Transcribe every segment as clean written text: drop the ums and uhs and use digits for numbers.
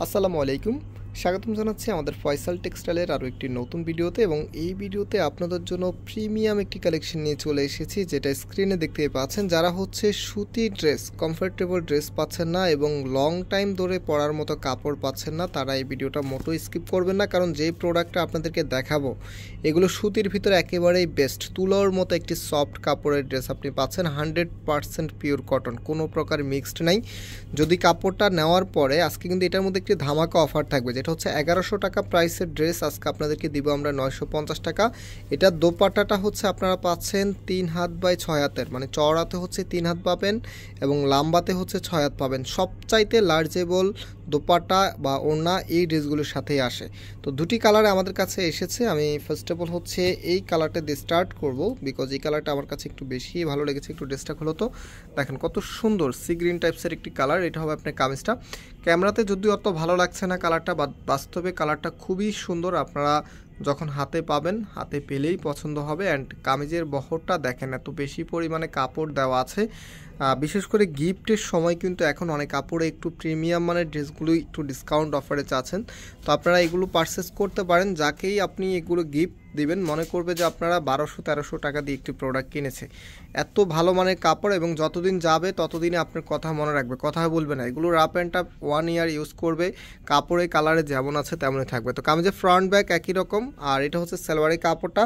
আসসালামু আলাইকুম। স্বাগতম জানাচ্ছি আমাদের ফয়সাল টেক্সটাইলের আরও একটি নতুন ভিডিওতে এবং এই ভিডিওতে আপনাদের জন্য প্রিমিয়াম একটি কালেকশন নিয়ে চলে এসেছি, যেটা স্ক্রিনে দেখতে পাচ্ছেন। যারা হচ্ছে সুতি ড্রেস, কমফোর্টেবল ড্রেস পাচ্ছেন না এবং লং টাইম ধরে পরার মতো কাপড় পাচ্ছেন না, তারা এই ভিডিওটা মোটো স্কিপ করবেন না, কারণ যেই প্রোডাক্টটা আপনাদেরকে দেখাবো এগুলো সুতির ভিতরে একেবারেই বেস্ট। তুলোর মতো একটি সফট কাপড়ের ড্রেস আপনি পাচ্ছেন, 100% পিওর কটন, কোনো প্রকার মিক্সড নাই। যদি কাপড়টা নেওয়ার পরে আজকে কিন্তু এটার মধ্যে একটি ধামাকা অফার থাকবে, যেটা হচ্ছে 1100 টাকা প্রাইসের ড্রেস আজকে আপনাদেরকে দিব আমরা 950 টাকা। এটার দোপাট্টাটা হচ্ছে আপনারা পাচ্ছেন 3 হাত বাই 6 হাতের, মানে চওড়াতে হচ্ছে 3 হাত পাবেন এবং লাম্বাতে হচ্ছে 6 হাত পাবেন। সবচাইতে লার্জেবল দোপাট্টা বা ওড়না এই ড্রেসগুলোর সাথেই আসে। তো দুটি কালারে আমাদের কাছে এসেছে। আমি ফার্স্ট অফ অল হচ্ছে এই কালারটা দিয়ে স্টার্ট করব, বিকজ এই কালারটা আমার কাছে একটু বেশি ভালো লেগেছে। একটু ড্রেসটা খোলো তো, দেখেন কত সুন্দর সি গ্রিন টাইপসের একটি কালার। এটা হবে আপনার কামিজটা। ক্যামেরাতে যদিও অত ভালো লাগছে না কালারটা, বাস্তবে কালারটা খুবই সুন্দর। আপনারা যখন হাতে পাবেন, হাতে পেলেই পছন্দ হবে। অ্যান্ড কামিজের বহরটা দেখেন, এত বেশি পরিমাণে কাপড় দেওয়া আছে। বিশেষ করে গিফটের সময় কিন্তু এখন অনেক কাপড়ে একটু প্রিমিয়াম মানের ড্রেসগুলো একটু ডিসকাউন্ট অফারে চাচ্ছেন, তো আপনারা এগুলো পারচেস করতে পারেন। যাকেই আপনি এগুলো গিফট দিবেন মনে করবে যে আপনারা 1200-1300 টাকা দিয়ে একটি প্রোডাক্ট কিনেছে। এত ভালো মানের কাপড়, এবং যতদিন যাবে ততদিনে আপনার কথা মনে রাখবে, কথা বলবে না। এগুলো rough and tough 1 year use করবে, কাপড়ে কালারে যেমন আছে তেমনই থাকবে। তো কামিজের ফ্রন্ট ব্যাক একই রকম। আর এটা হচ্ছে সালোয়ারের কাপড়টা,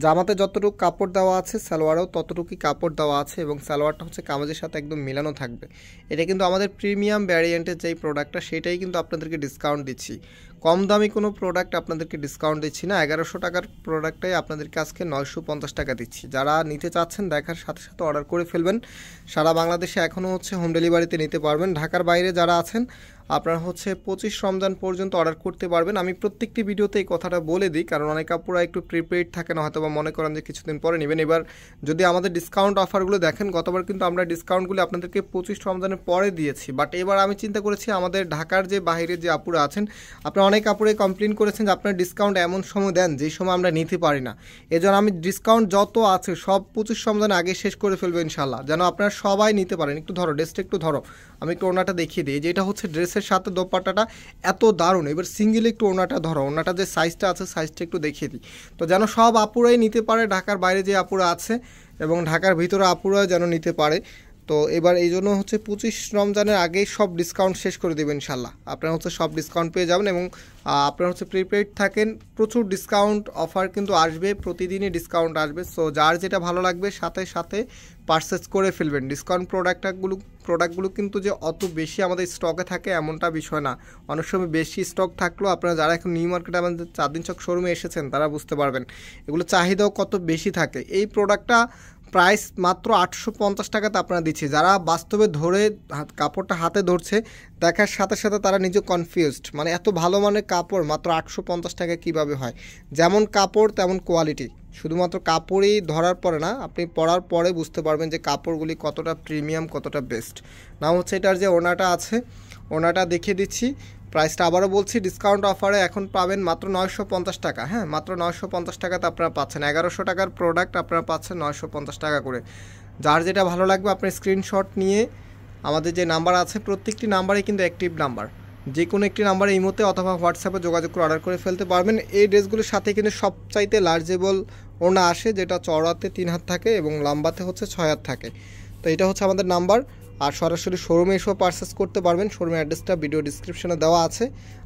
জামাতে যতটুকু কাপড় দেওয়া আছে সালোয়ারেও ততটুকুই কাপড় দেওয়া আছে, এবং সালোয়ারটা হচ্ছে কামিজের সাথে একদম মেলানো থাকবে। এটা কিন্তু আমাদের প্রিমিয়াম ভ্যারিয়েন্টের যেই প্রোডাক্টটা সেটাই কিন্তু আপনাদেরকে ডিসকাউন্ট দিচ্ছি। কম দামি কোনো প্রোডাক্ট আপনাদেরকে ডিসকাউন্ট দিচ্ছি না। 1100 টাকার প্রোডাক্টটাই আপনাদেরকে আজকে 950 টাকা দিচ্ছি। যারা নিতে চাচ্ছেন দেখার সাথে সাথে অর্ডার করে ফেলবেন। সারা বাংলাদেশে এখনও হচ্ছে হোম ডেলিভারিতে নিতে পারবেন। ঢাকার বাইরে যারা আছেন আপনারা হচ্ছে 25 রমজান পর্যন্ত অর্ডার করতে পারবেন। আমি প্রত্যেকটি ভিডিওতে এই কথাটা বলে দিই, কারণ অনেক আপুরা একটু প্রিপেইড থাকে না, হয়তো বা মনে করেন যে কিছুদিন পরে নেবেন। এবার যদি আমাদের ডিসকাউন্ট অফারগুলো দেখেন, গতবার কিন্তু আমরা ডিসকাউন্টগুলো আপনাদেরকে 25 রমজানের পরে দিয়েছি, বাট এবার আমি চিন্তা করেছি আমাদের ঢাকার যে বাইরে যে আপুরা আছেন, আপনারা অনেক আপুরে কমপ্লেন করেছেন যে আপনার ডিসকাউন্ট এমন সময় দেন যেই সময় আমরা নিতে পারি না। এজন্য আমি ডিসকাউন্ট যত আছে সব 25 রমজান আগে শেষ করে ফেলবো ইনশাল্লাহ, যেন আপনারা সবাই নিতে পারেন। একটু ধরো ড্রেসটা, একটু ধরো, আমি একটু ওড়নাটা দেখিয়ে দিই। যেটা হচ্ছে ড্রেসের সাথে দোপাট্টাটা এত দারুণ। এবার সিঙ্গেল একটু ওড়নাটা ধরো, ওড়নাটা যে সাইজটা আছে সাইজটা একটু দেখিয়ে দিই, তো যেন সব আপুরাই নিতে পারে, ঢাকার বাইরে যে আপুরা আছে এবং ঢাকার ভিতরে আপুরা যেন নিতে পারে। তো এবার এই জন্য হচ্ছে 25 রমজানের আগেই সব ডিসকাউন্ট শেষ করে দেবেন ইনশাল্লাহ। আপনারা হচ্ছে সব ডিসকাউন্ট পেয়ে যাবেন, এবং আপনারা হচ্ছে প্রিপেইড থাকেন, প্রচুর ডিসকাউন্ট অফার কিন্তু আসবে, প্রতিদিনই ডিসকাউন্ট আসবে। সো যার যেটা ভালো লাগবে সাথে সাথে পারচেস করে ফেলবেন। ডিসকাউন্ট প্রোডাক্টগুলো কিন্তু যে অত বেশি আমাদের স্টকে থাকে এমনটা বিষয় না। অনেক সময় বেশি স্টক থাকলেও আপনারা যারা এখন নিউ মার্কেটে আমাদের চাঁদনি চক শোরুমে এসেছেন তারা বুঝতে পারবেন এগুলো চাহিদাও কত বেশি থাকে। এই প্রোডাক্টটা প্রাইস মাত্র 850 টাকাতে আপনারা দিচ্ছি। যারা বাস্তবে ধরে কাপড়টা হাতে ধরছে দেখার সাথে সাথে তারা নিজে কনফিউজড, মানে এত ভালো মানের কাপড় মাত্র 850 টাকা কীভাবে হয়। যেমন কাপড় তেমন কোয়ালিটি, শুধুমাত্র কাপড়ই ধরার পরে না, আপনি পরার পরে বুঝতে পারবেন যে কাপড়গুলি কতটা প্রিমিয়াম, কতটা বেস্ট। না হচ্ছে এটার যে ওড়নাটা আছে, ওড়নাটা দেখিয়ে দিচ্ছি। প্রাইসটা আবারও বলছি, ডিসকাউন্ট অফারে এখন পাবেন মাত্র 950 টাকা। হ্যাঁ, মাত্র 950 টাকাতে আপনারা পাচ্ছেন। 1100 টাকার প্রোডাক্ট আপনারা পাচ্ছেন 950 টাকা করে। যার যেটা ভালো লাগবে আপনি স্ক্রিনশট নিয়ে আমাদের যে নাম্বার আছে, প্রত্যেকটি নাম্বারই কিন্তু অ্যাক্টিভ নাম্বার, যে কোনো একটি নাম্বারে ইমোতে অথবা হোয়াটসঅ্যাপে যোগাযোগ করে অর্ডার করে ফেলতে পারবেন। এই ড্রেসগুলোর সাথে কিন্তু সবচাইতে লার্জেবল ওড়না আসে, যেটা চওড়াতে 3 হাত থাকে এবং লম্বাতে হচ্ছে 6 হাত থাকে। তো এটা হচ্ছে আমাদের নাম্বার। আর সরাসরি শোরুমে এসেও পারচেস করতে পারবেন। শোরুমের অ্যাড্রেসটা ভিডিও ডিসক্রিপশনে দেওয়া আছে।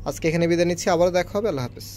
আজকে এখানে বিদায় নিচ্ছি, আবারও দেখা হবে। আল্লাহ হাফেজ।